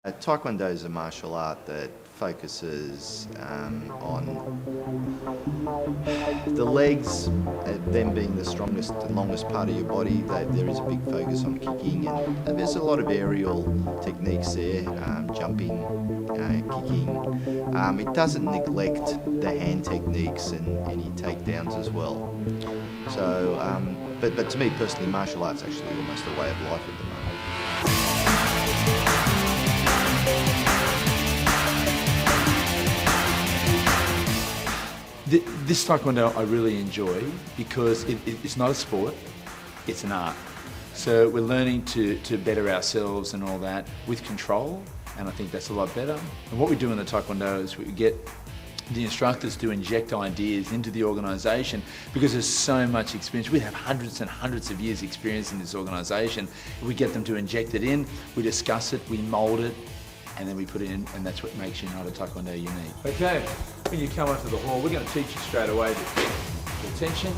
Taekwondo is a martial art that focuses on the legs, them being the strongest and longest part of your body. There is a big focus on kicking, and there's a lot of aerial techniques there, jumping, kicking. It doesn't neglect the hand techniques and any takedowns as well. So, but to me personally, martial arts actually almost a way of life at the moment. This Taekwondo I really enjoy because it's not a sport, it's an art. So we're learning to better ourselves and all that with control, and I think that's a lot better. And what we do in the Taekwondo is we get the instructors to inject ideas into the organisation because there's so much experience. We have hundreds and hundreds of years experience in this organisation. We get them to inject it in, we discuss it, we mould it, and then we put it in, and that's what makes United Taekwondo unique. Okay, when you come onto the hall, we're going to teach you straight away the tension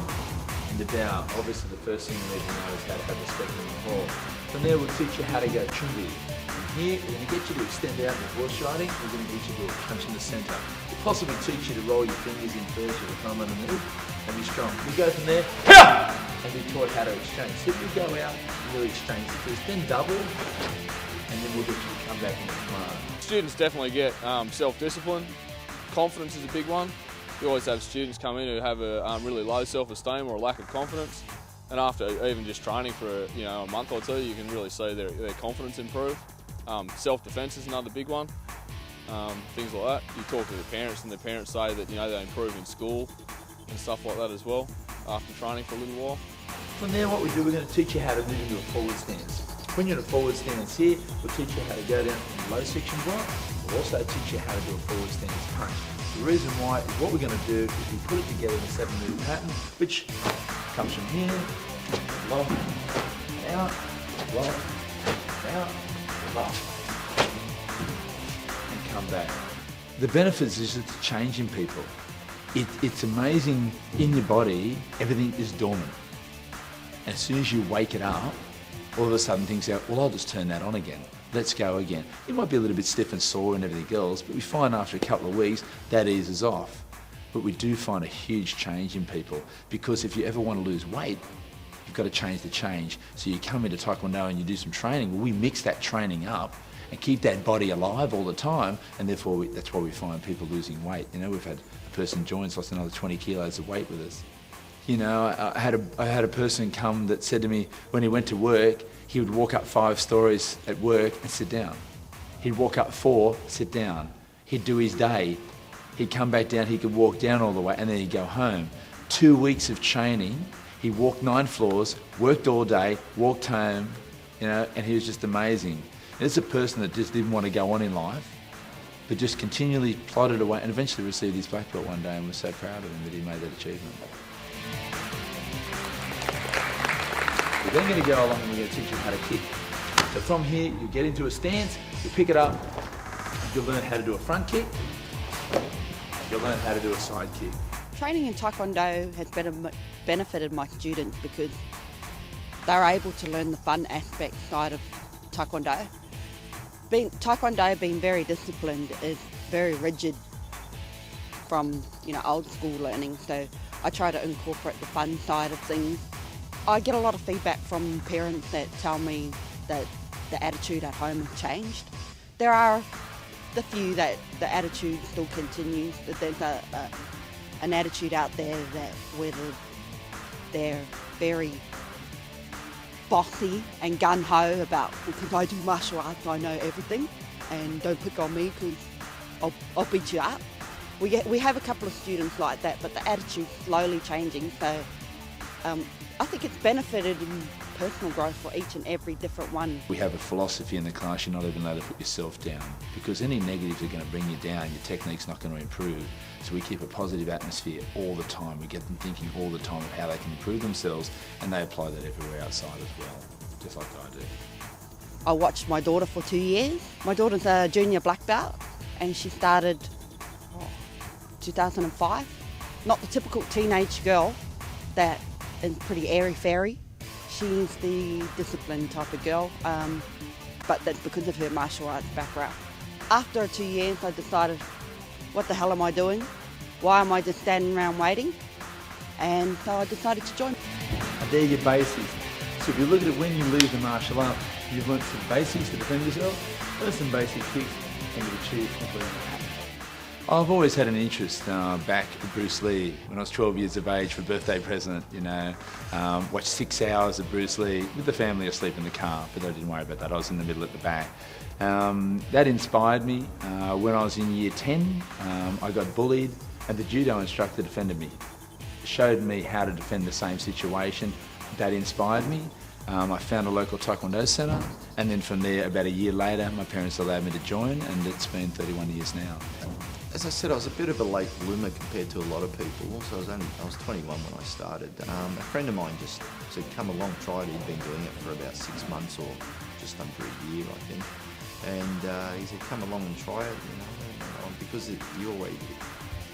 and the bow. Obviously the first thing you need to know is how to have respect in the hall. From there we'll teach you how to go chungi. From here we're going to get you to extend out in the horse riding, we're going to get you to a punch in the centre. We'll possibly teach you to roll your fingers in first with a thumb underneath and be strong. We go from there, and be taught how to exchange. So if we go out and really exchange the first, then double, and then we'll get you to come back into command. Students definitely get self-discipline. Confidence is a big one. You always have students come in who have a really low self-esteem or a lack of confidence, and after even just training for a month or two, you can really see their confidence improve. Self-defense is another big one. Things like that. You talk to the parents, and the parents say that they improve in school and stuff like that as well after training for a little while. From there, what we do, we're going to teach you how to move into a forward stance. When you're in a forward stance here, we'll teach you how to go down in low section block. We'll also teach you how to do a forward stance punch. The reason why is what we're going to do is we put it together in a 7-move pattern, which comes from here, lock, out, lock, out, lock, and come back. The benefits is it's changing people. It's amazing in your body, everything is dormant. And as soon as you wake it up, all of a sudden things go, well, I'll just turn that on again. Let's go again. It might be a little bit stiff and sore and everything else, but we find after a couple of weeks that eases off. But we do find a huge change in people because if you ever want to lose weight, you've got to change the change. So you come into Taekwondo and you do some training. Well, we mix that training up and keep that body alive all the time, and therefore that's why we find people losing weight. We've had a person joins, lost another 20 kilos of weight with us. I had a person come that said to me when he went to work, he would walk up 5 stories at work and sit down. He'd walk up 4, sit down. He'd do his day. He'd come back down, he could walk down all the way, and then he'd go home. 2 weeks of training, he walked 9 floors, worked all day, walked home, and he was just amazing. And it's a person that just didn't want to go on in life, but just continually plodded away and eventually received his black belt one day, and was so proud of him that he made that achievement. We're then going to go along and we're going to teach you how to kick. So from here, you get into a stance, you pick it up, you'll learn how to do a front kick, you'll learn how to do a side kick. Training in Taekwondo has benefited my students because they're able to learn the fun aspect side of Taekwondo. Taekwondo being very disciplined is very rigid from old school learning, so I try to incorporate the fun side of things. I get a lot of feedback from parents that tell me that the attitude at home has changed. There are the few that the attitude still continues, that there's an attitude out there that whether they're very bossy and gung-ho about, because I do martial arts, I know everything, and don't pick on me because I'll beat you up. We have a couple of students like that, but the attitude's slowly changing, so I think it's benefited in personal growth for each and every different one. We have a philosophy in the class, you're not even allowed to put yourself down, because any negatives are going to bring you down, your technique's not going to improve. So we keep a positive atmosphere all the time. We get them thinking all the time of how they can improve themselves, and they apply that everywhere outside as well, just like I do. I watched my daughter for 2 years. My daughter's a junior black belt, and she started 2005. Not the typical teenage girl that is pretty airy-fairy. She's the disciplined type of girl. but that's because of her martial arts background. After 2 years, I decided, what the hell am I doing? Why am I just standing around waiting? And so I decided to join. And they're your basics. So if you look at it, when you leave the martial art, you've learnt some basics to defend yourself, learn some basic kicks, and you've achieved completely. I've always had an interest back at Bruce Lee. When I was 12 years of age for a birthday present, watched 6 hours of Bruce Lee with the family asleep in the car, but I didn't worry about that. I was in the middle at the back. That inspired me. When I was in year 10, I got bullied and the judo instructor defended me. Showed me how to defend the same situation. That inspired me. I found a local Taekwondo centre, and then from there, about a year later, my parents allowed me to join, and it's been 31 years now. As I said, I was a bit of a late bloomer compared to a lot of people. So I was 21 when I started. A friend of mine just said, come along, try it. He'd been doing it for about 6 months or just under a year, I think. And he said, come along and try it, because you always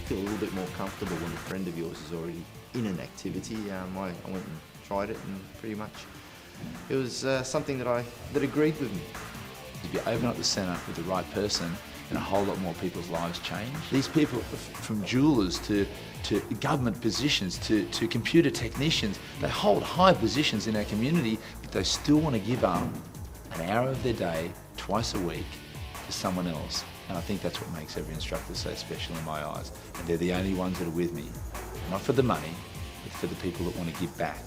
feel a little bit more comfortable when a friend of yours is already in an activity. I went and tried it, and pretty much it was something that agreed with me. If you open up the centre with the right person, and a whole lot more people's lives change. These people, from jewellers to government positions to computer technicians, they hold high positions in our community, but they still want to give up an hour of their day, twice a week, to someone else. And I think that's what makes every instructor so special in my eyes. And they're the only ones that are with me, not for the money, but for the people that want to give back.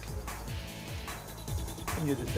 And you're the